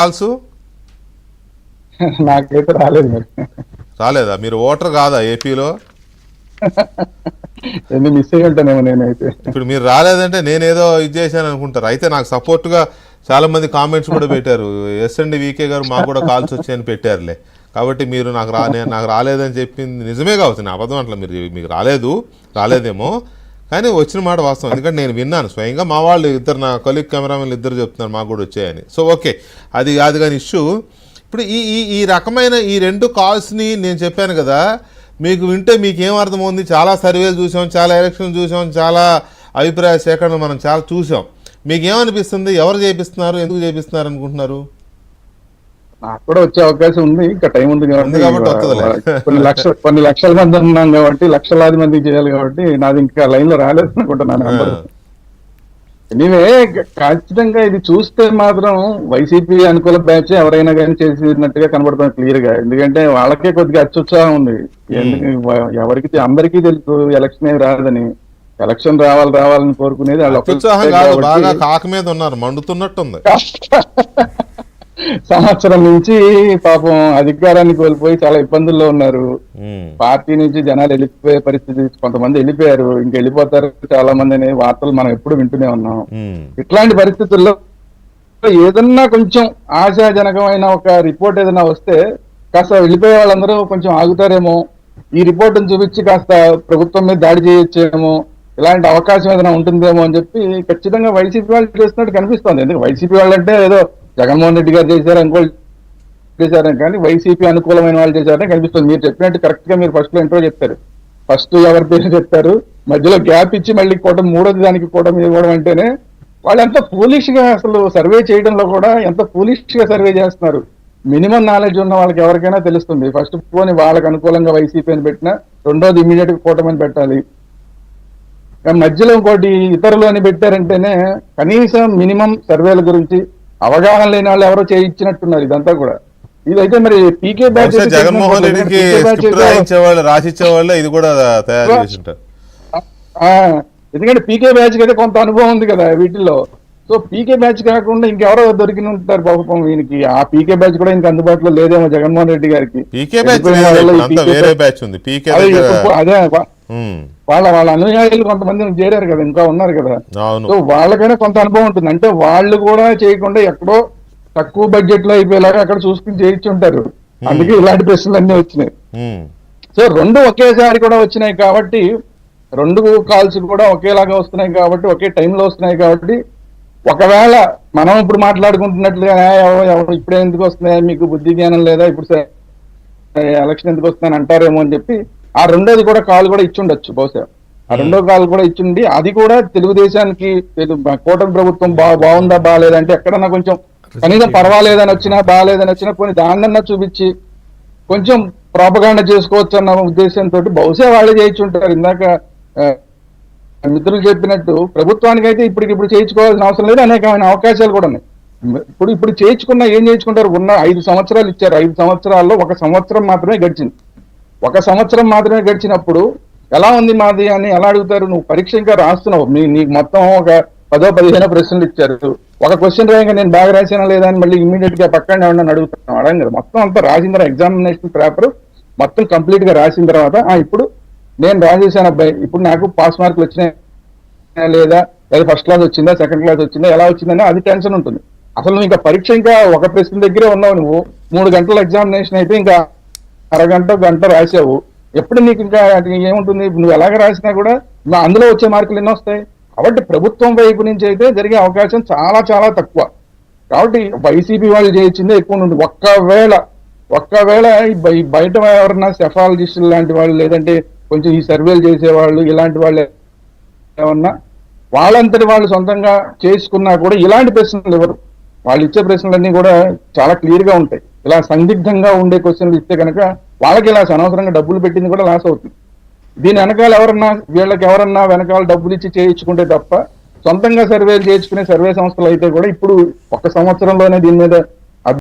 Calls నాకైతే రాలేదు మరి. రాలేదా? మీరు ఓటర్ కాదా ఏపీలో? ఎన్ని మిస్ అయ్యి ఉంటానేమో నేనైతే. ఇప్పుడు మీరు రాలేదంటే నేనేదో ఇది చేశాను అనుకుంటారు. అయితే నాకు సపోర్ట్గా చాలా మంది కామెంట్స్ కూడా పెట్టారు. ఎస్ఎండి వీకే గారు మాకు కూడా కాల్స్ వచ్చాయని పెట్టారులే. కాబట్టి మీరు నాకు రాలేదని చెప్పింది నిజమే కావచ్చు, నా అబద్ధం అట్లా. మీకు రాలేదేమో, కానీ వచ్చిన మాట వాస్తవం. ఎందుకంటే నేను విన్నాను స్వయంగా, మా వాళ్ళు ఇద్దరు, నా కొలీగ్ కెమెరామెన్లు ఇద్దరు చెప్తున్నారు మాకు కూడా వచ్చాయని. సో ఓకే, అది కాదు కానీ ఇష్యూ. ఇప్పుడు ఈ రకమైన ఈ రెండు కాల్స్ని నేను చెప్పాను కదా, మీకు వింటే మీకు ఏం అర్థమవుతుంది? చాలా సర్వేలు చూసాం, చాలా ఎలక్షన్లు చూసాం, చాలా అభిప్రాయ సేకరణ మనం చాలా చూసాం. మీకు ఏమనిపిస్తుంది? ఎవరు చేపిస్తున్నారు, ఎందుకు చేపిస్తున్నారు అనుకుంటున్నారు? నాకు కూడా వచ్చే అవకాశం ఉంది, ఇంకా టైం ఉంది కాబట్టి కొన్ని లక్షల మంది ఉన్నాం కాబట్టి, లక్షలాది మందికి చేయాలి కాబట్టి నాది ఇంకా లైన్ లో రాలేదు అనుకుంటున్నాను. ఎనీవే, ఖచ్చితంగా ఇది చూస్తే మాత్రం వైసీపీ అనుకూల బ్యాచ్ ఎవరైనా కానీ చేసినట్టుగా కనబడుతుంది క్లియర్ గా. ఎందుకంటే వాళ్ళకే కొద్దిగా అత్యుత్సాహం ఉంది. ఎవరికి అందరికీ తెలుసు ఎలక్షన్ ఏమి రాదని. ఎలక్షన్ రావాలని కోరుకునేది బాగా కాక మీద ఉన్నారు, మండుతున్నట్టుంది. సంవత్సరం నుంచి పాపం అధికారాన్ని కోల్పోయి చాలా ఇబ్బందుల్లో ఉన్నారు. పార్టీ నుంచి జనాలు వెళ్ళిపోయే పరిస్థితి, కొంతమంది వెళ్ళిపోయారు, ఇంక వెళ్ళిపోతారు చాలా మంది అనే వార్తలు మనం ఎప్పుడు వింటూనే ఉన్నాం. ఇట్లాంటి పరిస్థితుల్లో ఏదన్నా కొంచెం ఆశాజనకమైన ఒక రిపోర్ట్ ఏదైనా వస్తే కాస్త వెళ్ళిపోయే వాళ్ళందరూ కొంచెం ఆగుతారేమో, ఈ రిపోర్ట్ని చూపించి కాస్త ప్రభుత్వం మీద దాడి చేయొచ్చేమో, ఇలాంటి అవకాశం ఏదైనా ఉంటుందేమో అని చెప్పి ఖచ్చితంగా వైసీపీ వాళ్ళు చేస్తున్నట్టు కనిపిస్తోంది. ఎందుకంటే వైసీపీ వాళ్ళంటే ఏదో జగన్మోహన్ రెడ్డి గారు చేశారు, ఇంకోళ్ళు చేశారని, కానీ వైసీపీ అనుకూలమైన వాళ్ళు చేశారని కనిపిస్తుంది. మీరు చెప్పినట్టు కరెక్ట్ గా మీరు ఫస్ట్ లో ఇంట్రో చెప్తారు, ఫస్ట్ ఎవరి పేరు చెప్తారు, మధ్యలో గ్యాప్ ఇచ్చి మళ్ళీ కూటమి మూడోది దానికి కూటమి ఇవ్వడం అంటేనే వాళ్ళు ఎంత ఫూలిష్ గా అసలు సర్వే చేయడంలో కూడా ఎంత ఫూలిష్ గా సర్వే చేస్తున్నారు. మినిమం నాలెడ్జ్ ఉన్న వాళ్ళకి ఎవరికైనా తెలుస్తుంది. ఫస్ట్ పోని వాళ్ళకి అనుకూలంగా వైసీపీ అని పెట్టినా, రెండోది ఇమీడియట్ గా కూటమిని పెట్టాలి. మధ్యలో ఇంకోటి ఇతరులు అని పెట్టారంటేనే కనీసం మినిమం సర్వేల గురించి అవగాహన లేని వాళ్ళు ఎవరో చేయించినట్టున్నారు ఇదంతా కూడా. ఇదైతే మరి పీకే బ్యాచ్ జగన్మోహన్ రెడ్డికి రాసిచ్చేవాళ్ళు ఇది కూడా తయారు చేసి ఉంటారు. ఎందుకంటే పీకే బ్యాచ్ అయితే కొంత అనుభవం ఉంది కదా వీటిల్లో. సో పీకే బ్యాచ్ కాకుండా ఇంకెవరో దొరికి ఉంటారు పాపం వీనికి. ఆ పీకే బ్యాచ్ కూడా ఇంకా అందుబాటులో లేదేమో జగన్మోహన్ రెడ్డి గారికి. అదే వాళ్ళ అనుయాయులు కొంతమంది చేరారు కదా, ఇంకా ఉన్నారు కదా. సో వాళ్ళకైనా కొంత అనుభవం ఉంటుంది. అంటే వాళ్ళు కూడా చేయకుండా ఎక్కడో తక్కువ బడ్జెట్ లో అయిపోయేలాగా అక్కడ చూసుకుని చేయించి ఉంటారు. అందుకే ఇలాంటి ప్రశ్నలు అన్ని వచ్చినాయి. సో రెండు ఒకేసారి కూడా వచ్చినాయి కాబట్టి, రెండు కాల్స్ కూడా ఒకేలాగా వస్తున్నాయి కాబట్టి, ఒకే టైంలో వస్తున్నాయి కాబట్టి, ఒకవేళ మనం ఇప్పుడు మాట్లాడుకుంటున్నట్లుగా ఇప్పుడే ఎందుకు వస్తున్నాయి, మీకు బుద్ధి జ్ఞానం లేదా, ఇప్పుడు ఎలక్షన్ ఎందుకు వస్తున్నాయని అంటారేమో అని చెప్పి ఆ రెండోది కూడా కాల్ కూడా ఇచ్చుండొచ్చు బహుశా. ఆ రెండో కాల్ కూడా ఇచ్చుండి, అది కూడా తెలుగుదేశానికి కూటమి ప్రభుత్వం బాగుందా బాగాలేదంటే ఎక్కడన్నా కొంచెం కనీసం పర్వాలేదని వచ్చినా బాగాలేదని వచ్చినా కొన్ని దాన్నన్నా చూపించి కొంచెం ప్రాపగాండా చేసుకోవచ్చు అన్న ఉద్దేశంతో బహుశా వాళ్ళే చేయించుంటారు. ఇందాక మిత్రులు చెప్పినట్టు ప్రభుత్వానికి అయితే ఇప్పుడు చేయించుకోవాల్సిన అవసరం లేదు, అనేకమైన అవకాశాలు కూడా ఉన్నాయి. ఇప్పుడు చేయించుకున్నా ఏం చేయించుకుంటారు? ఉన్న 5 సంవత్సరాలు ఇచ్చారు, 5 సంవత్సరాల్లో 1 సంవత్సరం మాత్రమే గడిచింది. 1 సంవత్సరం మాత్రమే గడిచినప్పుడు ఎలా ఉంది మాది అని ఎలా అడుగుతారు? నువ్వు పరీక్ష ఇంకా రాస్తున్నావు, నీకు మొత్తం ఒక 10-15 ప్రశ్నలు ఇచ్చారు. ఒక క్వశ్చన్ రాయంగా నేను బాగా రాసినా లేదా అని మళ్ళీ ఇమీడియట్ గా పక్కన ఎవరన్నా అడుగుతున్నావు, అడగం కదా. మొత్తం అంతా రాసిన తర్వాత ఎగ్జామినేషన్ పేపర్ మొత్తం కంప్లీట్ గా రాసిన తర్వాత ఇప్పుడు నేను రాసేసాను అబ్బాయి, ఇప్పుడు నాకు పాస్ మార్కులు వచ్చినాయా లేదా ఫస్ట్ క్లాస్ వచ్చిందా, సెకండ్ క్లాస్ వచ్చిందా, ఎలా వచ్చిందని అది టెన్షన్ ఉంటుంది. అసలు నువ్వు ఇంకా పరీక్ష ఇంకా ఒక ప్రశ్న దగ్గరే ఉన్నావు. నువ్వు 3 గంటల ఎగ్జామినేషన్ అయితే ఇంకా గంట రాసావు. ఎప్పుడు నీకు ఇంకా ఏముంటుంది? నువ్వు ఎలాగ రాసినా కూడా అందులో వచ్చే మార్కులు ఎన్నో వస్తాయి. కాబట్టి ప్రభుత్వం వైపు నుంచి అయితే జరిగే అవకాశం చాలా చాలా తక్కువ. కాబట్టి వైసీపీ వాళ్ళు చేయించిందే ఎక్కువ ఉంటుంది. ఒక్కవేళ ఈ బయట ఎవరన్నా సెఫాలజిస్టులు లాంటి వాళ్ళు, లేదంటే కొంచెం ఈ సర్వేలు చేసేవాళ్ళు, ఇలాంటి వాళ్ళు ఏమన్నా వాళ్ళంతటి వాళ్ళు సొంతంగా చేసుకున్నా కూడా ఇలాంటి ప్రశ్నలు ఇవ్వరు. వాళ్ళు ఇచ్చే ప్రశ్నలన్నీ కూడా చాలా క్లియర్ గా ఉంటాయి. ఇలా సందిగ్ధంగా ఉండే క్వశ్చన్లు ఇస్తే కనుక వాళ్ళకి ఇలా అనవసరంగా డబ్బులు పెట్టింది కూడా లాస్ అవుతుంది. దీని వెనకాల వీళ్ళకి ఎవరన్నా వెనకాల డబ్బులు ఇచ్చి చేయించుకుంటే తప్ప సొంతంగా సర్వేలు చేయించుకునే సర్వే సంస్థలు అయితే కూడా ఇప్పుడు 1 సంవత్సరంలోనే దీని మీద